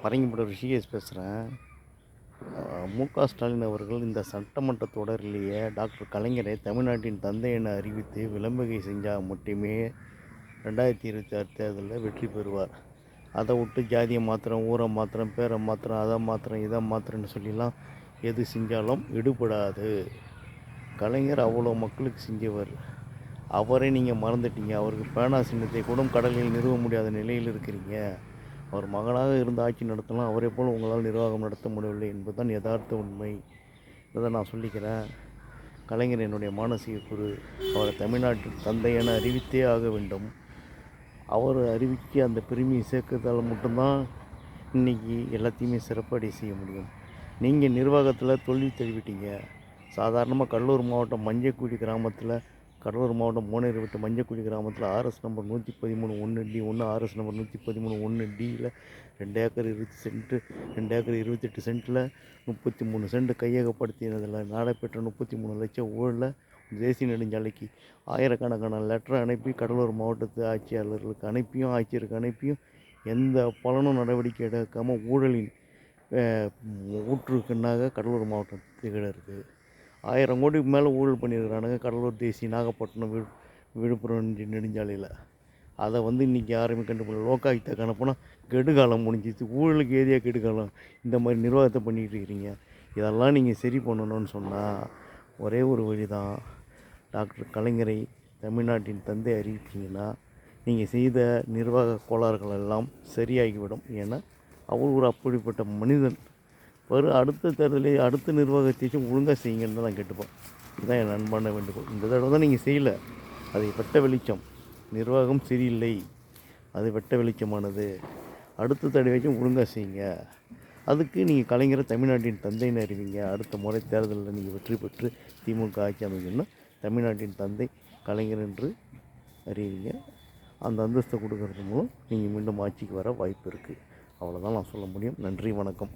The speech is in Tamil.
பரங்கிப்பட ரிஷிகேஷ் பேசுகிறேன். மு.க. ஸ்டாலின் அவர்கள் இந்த சட்டமன்ற தொடரிலேயே டாக்டர் கலைஞரை தமிழ்நாட்டின் தந்தை என அறிவித்து விளம்பகை செஞ்சால் மட்டுமே 2026 தேர்தலில் வெற்றி பெறுவார். அதை விட்டு ஜாதியை மாத்திரம், ஊரை மாத்திரம், பேரை மாத்திரம், அதை மாத்திரம், இதை மாத்திரன்னு சொல்லிலாம் எது செஞ்சாலும் எடுபடாது. கலைஞர் அவ்வளோ மக்களுக்கு செஞ்சவர். அவரை நீங்கள் மறந்துட்டீங்க. அவருக்கு பேனா சின்னத்தை கூட கடலில் நிறுவ முடியாத நிலையில் இருக்கிறீங்க. அவர் மகனாக இருந்து ஆட்சி நடத்தலாம், அவரை போல் உங்களால் நிர்வாகம் நடத்த முடியவில்லை என்பதுதான் யதார்த்த உண்மை. இதை நான் சொல்லிக்கிறேன். கலைஞர் என்னுடைய மானசீக குரு. அவரை தமிழ்நாட்டின் தந்தை என அறிவித்தே ஆக வேண்டும். அவர் அறிவிக்க அந்த பெருமையை சேர்க்கறதால் மட்டும்தான் இன்றைக்கி எல்லாத்தையுமே சிறப்படை செய்ய முடியும். நீங்கள் நிர்வாகத்தில் தோல்வி தழுவிட்டீங்க. சாதாரணமாக கடலூர் மாவட்டம் மஞ்சக்குடி கிராமத்தில் மோனேர் மஞ்சக்குடி கிராமத்தில் RS number 113 1D 1, RS number 113 1Dயில் 2 ஏக்கர் 20 சென்ட்டு, 2 ஏக்கர் 28 சென்ட்டில் 33 சென்ட் கையகப்படுத்தினதில் நடைபெற்ற 33 லட்சம் ஊழலில் தேசிய நெடுஞ்சாலைக்கு ஆயிரக்கணக்கான லெட்டரை அனுப்பி கடலூர் மாவட்டத்து ஆட்சியாளர்களுக்கு அனுப்பியும், ஆட்சியருக்கு அனுப்பியும் எந்த பலனும் நடவடிக்கை எடுக்காமல் ஊழலின் ஊற்றுக்கண்ணாக கடலூர் மாவட்டம் திகழறது. 1000 கோடிக்கு மேலே ஊழல் பண்ணியிருக்கிறானுங்க கடலூர், தேசிய, நாகப்பட்டினம், விழுப்புரம் நெடுஞ்சாலையில். அதை இன்றைக்கி யாருமே கண்டுபிடிக்கல. லோகாயுக்தாக்கு அனுப்புனா கெடுகாலம் முடிஞ்சிச்சு. ஊழலுக்கு ஏரியா கெடுகாலம். இந்த மாதிரி நிர்வாகத்தை பண்ணிகிட்டு இருக்கிறீங்க. இதெல்லாம் நீங்கள் சரி பண்ணணும்னு சொன்னால் ஒரே ஒரு வழி தான். டாக்டர் கலைஞரை தமிழ்நாட்டின் தந்தை அறிவிச்சிங்கன்னா நீங்கள் செய்த நிர்வாக கோளாறுகள் எல்லாம் சரியாகிவிடும். ஏன்னா அவர் ஒரு அப்படிப்பட்ட மனிதன். அடுத்த தேர்தலில் அடுத்த நிர்வாகத்தையும் ஒழுங்காக செய்யுங்கன்னு தான் நான் கேட்டுப்போம். இதுதான் என் அன்பான வேண்டுகோள். இந்த தடவை தான் நீங்கள் செய்யலை, அது வெட்ட வெளிச்சம். நிர்வாகம் சரியில்லை, அது வெட்ட வெளிச்சமானது. அடுத்த தடவைக்கும் ஒழுங்காக செய்யுங்க. அதுக்கு நீங்கள் கலைஞரை தமிழ்நாட்டின் தந்தைன்னு அறிவிங்க. அடுத்த முறை தேர்தலில் நீங்கள் வெற்றி பெற்று திமுக ஆட்சி அமைக்கணும்னா தமிழ்நாட்டின் தந்தை கலைஞர் என்று அறிவிங்க. அந்த அந்தஸ்தை கொடுக்கறது மூலம் நீங்கள் மீண்டும் ஆட்சிக்கு வர வாய்ப்பு இருக்குது. அவ்வளோதான் நான் சொல்ல முடியும். நன்றி, வணக்கம்.